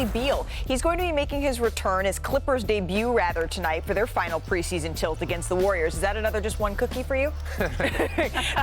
Bradley Beal. He's going to be making his return, his Clippers debut rather, tonight for their final preseason tilt against the Warriors. Is that another just one cookie for you?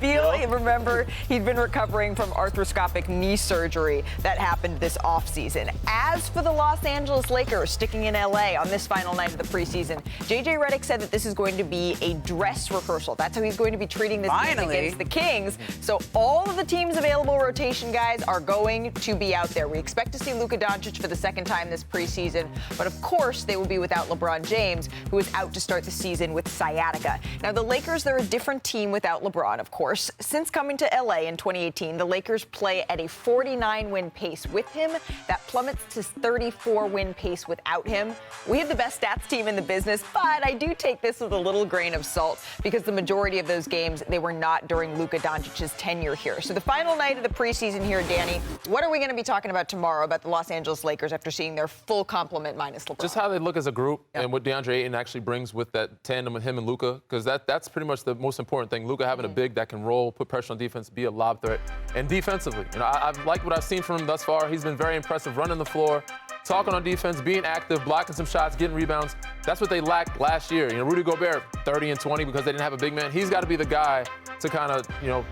Beal, remember, he'd been recovering from arthroscopic knee surgery that happened this offseason. As for the Los Angeles Lakers sticking in LA on this final night of the preseason, JJ Redick said that this is going to be a dress rehearsal. That's how he's going to be treating this game against the Kings. So all of the team's available rotation guys are going to be out there. We expect to see Luka Doncic for the second time this preseason, but of course they will be without LeBron James, who is out to start the season with sciatica. Now the Lakers, they're a different team without LeBron, of course. Since coming to LA in 2018, the Lakers play at a 49-win pace with him. That plummets to 34-win pace without him. We have the best stats team in the business, but I do take this with a little grain of salt because the majority of those games, they were not during Luka Doncic's tenure here. So the final night of the preseason here, Danny, what are we going to be talking about tomorrow about the Los Angeles Lakers after seeing their full complement minus LeBron? Just how they look as a group and what DeAndre Ayton actually brings with that tandem with him and Luka, because that's pretty much the most important thing. Luka having a big that can roll, put pressure on defense, be a lob threat, and defensively. You know, I've liked what I've seen from him thus far. He's been very impressive running the floor, talking on defense, being active, blocking some shots, getting rebounds. That's what they lacked last year. You know, Rudy Gobert, 30 and 20 because they didn't have a big man. He's got to be the guy to kind of, you know,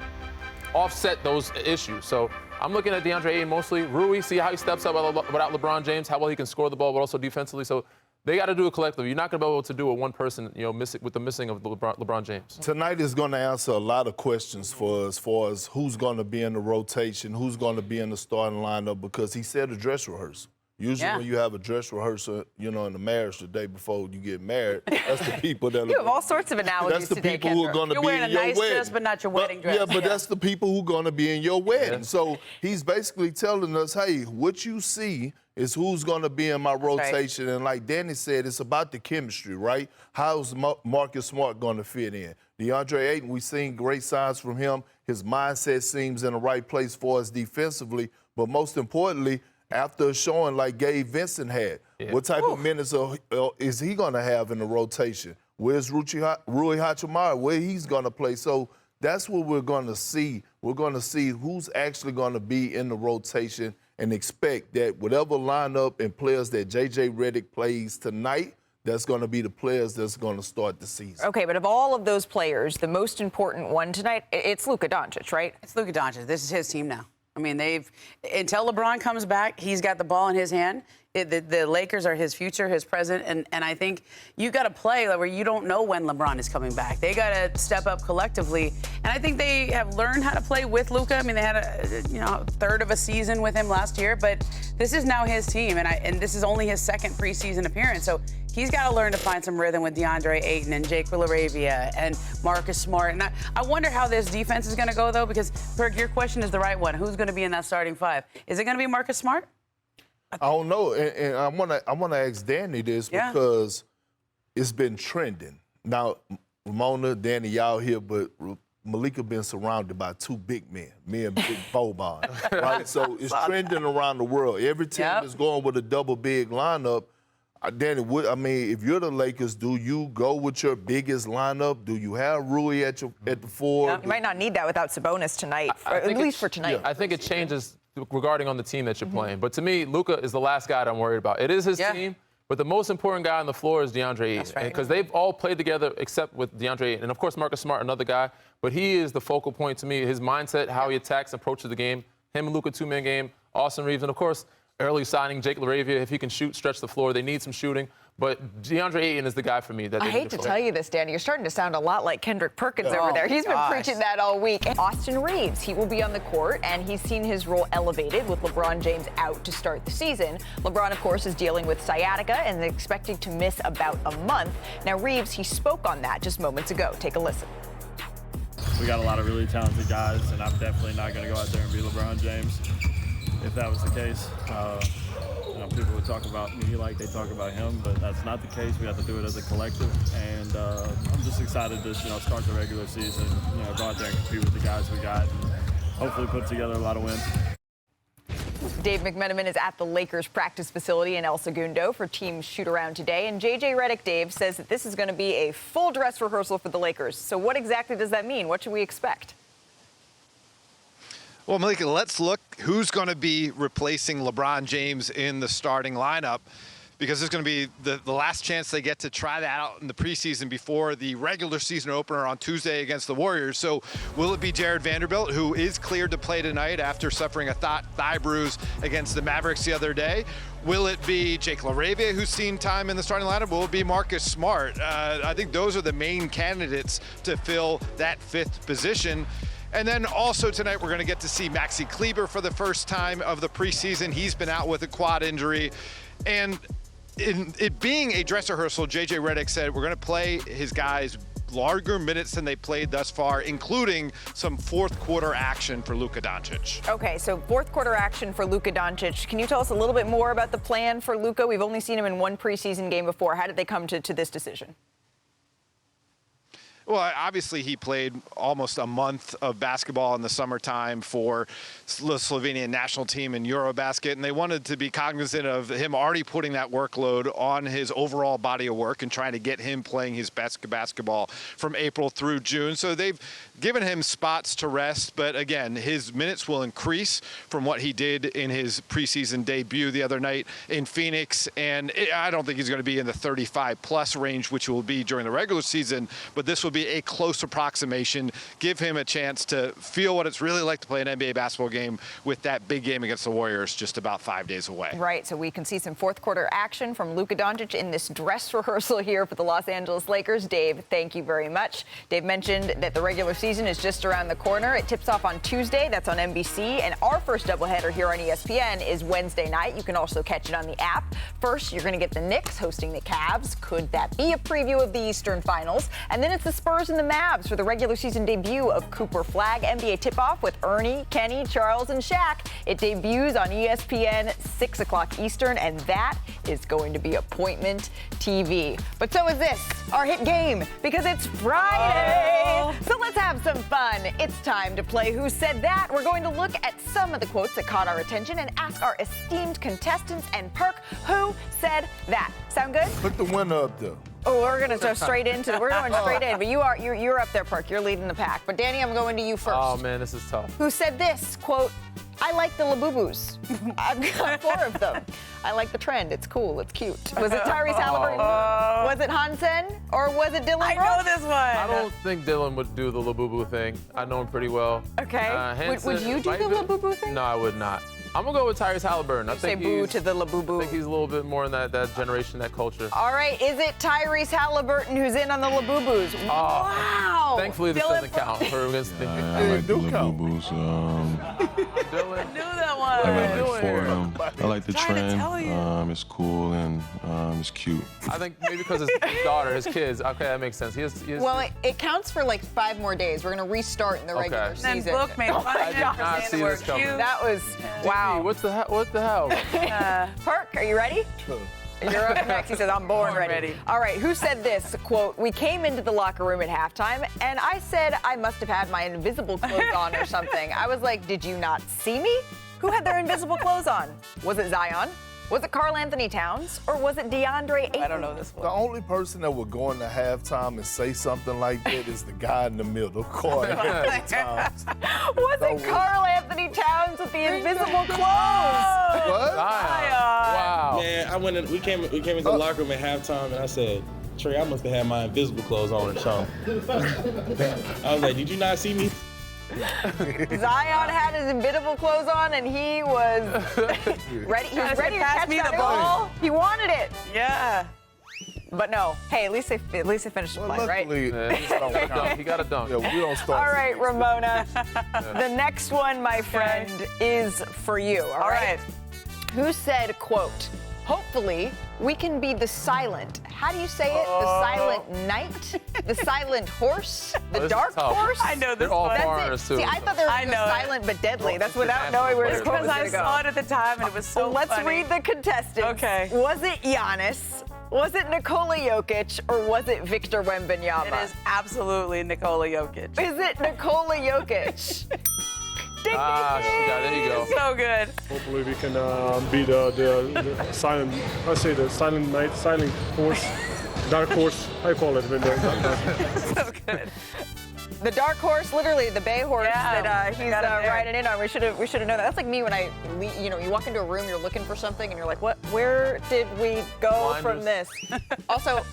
offset those issues. So I'm looking at DeAndre Ayton mostly. Rui, see how he steps up without LeBron James, how well he can score the ball, but also defensively. So they got to do it collectively. You're not going to be able to do it one person, you know, with the missing of LeBron James. Tonight is going to answer a lot of questions for us as far as who's going to be in the rotation, who's going to be in the starting lineup, because he said a dress rehearsal. Usually when you have a dress rehearsal, you know, in the marriage the day before you get married, that's the people that you have all sorts of analogies today, Kendrick. who are going to be in your wedding. You're wearing a nice dress, but not your wedding dress. Yeah, but that's the people who are going to be in your wedding. So he's basically telling us, hey, what you see is who's going to be in my rotation. Right. And like Danny said, it's about the chemistry, right? How's Marcus Smart going to fit in? DeAndre Ayton, we've seen great signs from him. His mindset seems in the right place for us defensively. But most importantly, after a showing like Gabe Vincent had, what type of minutes is he going to have in the rotation? Where's Rui Hachimura? Where he's going to play? So that's what we're going to see. We're going to see who's actually going to be in the rotation and expect that whatever lineup and players that J.J. Redick plays tonight, that's going to be the players that's going to start the season. Okay, but of all of those players, the most important one tonight, it's Luka Doncic, right? It's Luka Doncic. This is his team now. I mean, until LeBron comes back, he's got the ball in his hand. The Lakers are his future, his present, and I think you got to play where you don't know when LeBron is coming back. They got to step up collectively, and I think they have learned how to play with Luka. I mean, they had a third of a season with him last year, but this is now his team, and this is only his second preseason appearance, so he's got to learn to find some rhythm with DeAndre Ayton and Jake LaRavia and Marcus Smart. And I wonder how this defense is going to go, though, because, Perk, your question is the right one. Who's going to be in that starting five? Is it going to be Marcus Smart? I don't know, and I want to ask Danny this because it's been trending. Now, Ramona, Danny, y'all here, but Malika been surrounded by two big men, me and Big Boban, right? So it's trending around the world. Every team is going with a double big lineup. Danny, if you're the Lakers, do you go with your biggest lineup? Do you have Rui at the four? You might not need that without Sabonis tonight, at least for tonight. I think it changes regarding on the team that you're playing. But to me, Luka is the last guy that I'm worried about. It is his team, but the most important guy on the floor is DeAndre Ayton. That's right. Because they've all played together except with DeAndre Ayton. And, of course, Marcus Smart, another guy. But he is the focal point to me. His mindset, how he attacks, approaches the game. Him and Luka, two-man game. Austin Reeves. And, of course, early signing Jake LaRavia. If he can shoot, stretch the floor. They need some shooting. But DeAndre Ayton is the guy for me. I hate to tell you this, Danny. You're starting to sound a lot like Kendrick Perkins over there. He's been preaching that all week. Austin Reeves, he will be on the court, and he's seen his role elevated with LeBron James out to start the season. LeBron, of course, is dealing with sciatica and is expected to miss about a month. Now, Reeves, he spoke on that just moments ago. Take a listen. We got a lot of really talented guys, and I'm definitely not going to go out there and be LeBron James if that was the case. People would talk about me like they talk about him, but that's not the case. We have to do it as a collective, and I'm just excited to start the regular season, go out there and compete with the guys we got, and hopefully put together a lot of wins. Dave McMenamin is at the Lakers practice facility in El Segundo for team shoot-around today, and J.J. Redick, Dave, says that this is going to be a full dress rehearsal for the Lakers. So what exactly does that mean? What should we expect? Well, Malika, let's look who's going to be replacing LeBron James in the starting lineup, because it's going to be the last chance they get to try that out in the preseason before the regular season opener on Tuesday against the Warriors. So will it be Jared Vanderbilt, who is cleared to play tonight after suffering a thigh bruise against the Mavericks the other day? Will it be Jake LaRavia, who's seen time in the starting lineup? Will it be Marcus Smart? I think those are the main candidates to fill that 5th position. And then also tonight, we're going to get to see Maxi Kleber for the first time of the preseason. He's been out with a quad injury. And in it being a dress rehearsal, JJ Redick said we're going to play his guys larger minutes than they played thus far, including some fourth quarter action for Luka Doncic. Okay, so fourth quarter action for Luka Doncic. Can you tell us a little bit more about the plan for Luka? We've only seen him in one preseason game before. How did they come to this decision? Well, obviously he played almost a month of basketball in the summertime for the Slovenian national team in Eurobasket, and they wanted to be cognizant of him already putting that workload on his overall body of work and trying to get him playing his best basketball from April through June. So they've given him spots to rest, but again, his minutes will increase from what he did in his preseason debut the other night in Phoenix, and I don't think he's going to be in the 35-plus range, which will be during the regular season, but this will be a close approximation, give him a chance to feel what it's really like to play an NBA basketball game with that big game against the Warriors just about 5 days away. Right, so we can see some fourth quarter action from Luka Doncic in this dress rehearsal here for the Los Angeles Lakers. Dave, thank you very much. Dave mentioned that the regular season is just around the corner. It tips off on Tuesday. That's on NBC. And our first doubleheader here on ESPN is Wednesday night. You can also catch it on the app. First, you're going to get the Knicks hosting the Cavs. Could that be a preview of the Eastern Finals? And then it's the Spurs and the Mavs for the regular season debut of Cooper Flag. NBA tip-off with Ernie, Kenny, Charles, and Shaq. It debuts on ESPN 6 o'clock Eastern, and that is going to be appointment TV. But so is this, our hit game, because it's Friday. So let's have some fun. It's time to play Who Said That. We're going to look at some of the quotes that caught our attention and ask our esteemed contestants and Perk, who said that. Sound good? Put the winner up there. Oh, we're going to go straight into it. We're going straight in. But you're up there, Perk. You're leading the pack. But Danny, I'm going to you first. Oh, man, this is tough. Who said this, quote, I like the Labubus. I've got 4 of them. I like the trend. It's cool. It's cute. Was it Tyrese Haliburton? Was it Hansen? Or was it Dylan I Brooks? know this one. I don't think Dylan would do the Labubu thing. I know him pretty well. Okay. Hansen Would you do might the Labubu thing? No, I would not. I'm going to go with Tyrese Haliburton. I Say think boo he's, to the I Labubu. think he's a little bit more in that generation, that culture. All right, is it Tyrese Haliburton who's in on the Labubus? Wow. Thankfully, this Dylan doesn't count for against the I like the Labubus. Dylan. Knew that one. I like 4 of them. I like the Trying to trend. tell you. It's cool and it's cute. I think maybe because his daughter, his kids. Okay, that makes sense. He has Well, it counts for like 5 more days. We're going to restart in the regular Okay. And then season. Book made fun I of did him for not saying see the word this coming. cute. That was, Hey, wow. what the hell? Perk, are you ready? You're up next. He says, I'm born ready. All right, who said this? Quote, we came into the locker room at halftime, and I said I must have had my invisible clothes on or something. I was like, did you not see me? Who had their invisible clothes on? Was it Zion? Was it Karl Anthony Towns? Or was it DeAndre Ayton? I don't know this one. The only person that would go into halftime and say something like that is the guy in the middle, Karl Anthony Towns. Was it Karl Anthony Towns with the invisible clothes? What? Wow. Man, we came into the locker room at halftime, and I said, Trey, I must have had my invisible clothes on or something. I was like, did you not see me? Zion had his invisible clothes on, and he was ready. He was ready to Pass catch me that the ball. He wanted it, Yeah. but no. Hey, at least they finished the play, right? Luckily, this don't count. He got a dunk. Yeah, we don't start. All right, Ramona. The next one, my friend, is for you. All right. Who said, quote, hopefully we can be the silent, how do you say it? The silent knight? The silent horse? The this is dark tough. horse? I know this They're all one. foreigners, too. See, I thought they were I know it. silent but deadly. That's without International knowing where players. this quote Because was I going to go. saw it at the time, and it was so Let's funny. read the contestants. Okay. Was it Giannis? Was it Nikola Jokic? Or was it Victor Wembanyama? It is absolutely Nikola Jokic. Is it Nikola Jokic? Ding, ding, There you go. So good. Hopefully we can be the silent, I say the silent knight, silent horse, dark horse, I call it. So good. The dark horse, literally the bay horse that he's got him there. riding in on. We should have known that. That's like me when you walk into a room, you're looking for something, and you're like, what? Where did we go from this? Also,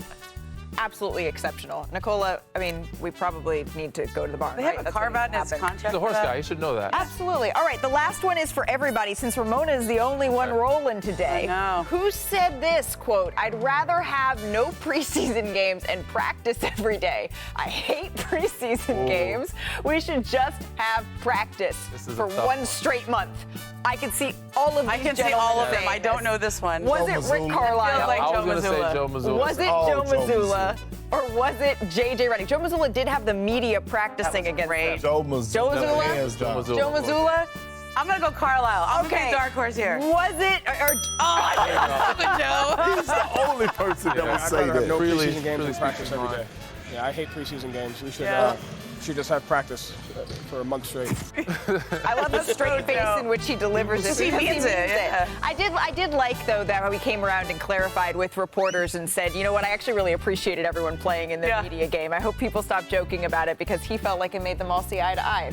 absolutely exceptional. Nicola, I mean, we probably need to go to the barn. They right? have a That's what carve out in his happened. contract. He's a horse for that? guy. He should know that. Absolutely. All right, the last one is for everybody since Ramona is the only one rolling today. I know. Who said this, quote, I'd rather have no preseason games and practice every day. I hate preseason games. We should just have practice This is a for tough one one. straight month. I can see all of these I can see gentlemen all of them. saying I don't this. know this one. Was it Rick Mazzulla. Carlisle? Feels like I was Joe going to say Mazzulla. Joe Mazzulla. Was it Oh, Joe Joe Mazzulla? Or was it J.J. Redick? Joe Mazzulla did have the media practicing against great. him. Joe Mazzulla. Joe Mazzulla? Hands down. Joe Mazzulla. Joe Mazzulla? I'm gonna go Carlisle. I'm gonna be dark horse here. Was it? Joe. He's the only person that would I'd say rather have no that. Freely- preseason games freely and practice speaking every mind. day. Yeah, I hate preseason games. We Yeah. should just have practice for a month straight. I love the straight so face Joe. in which he delivers it. He because means it, yeah. I did like, though, that he came around and clarified with reporters and said, you know what, I actually really appreciated everyone playing in the media game. I hope people stop joking about it because he felt like it made them all see eye to eye.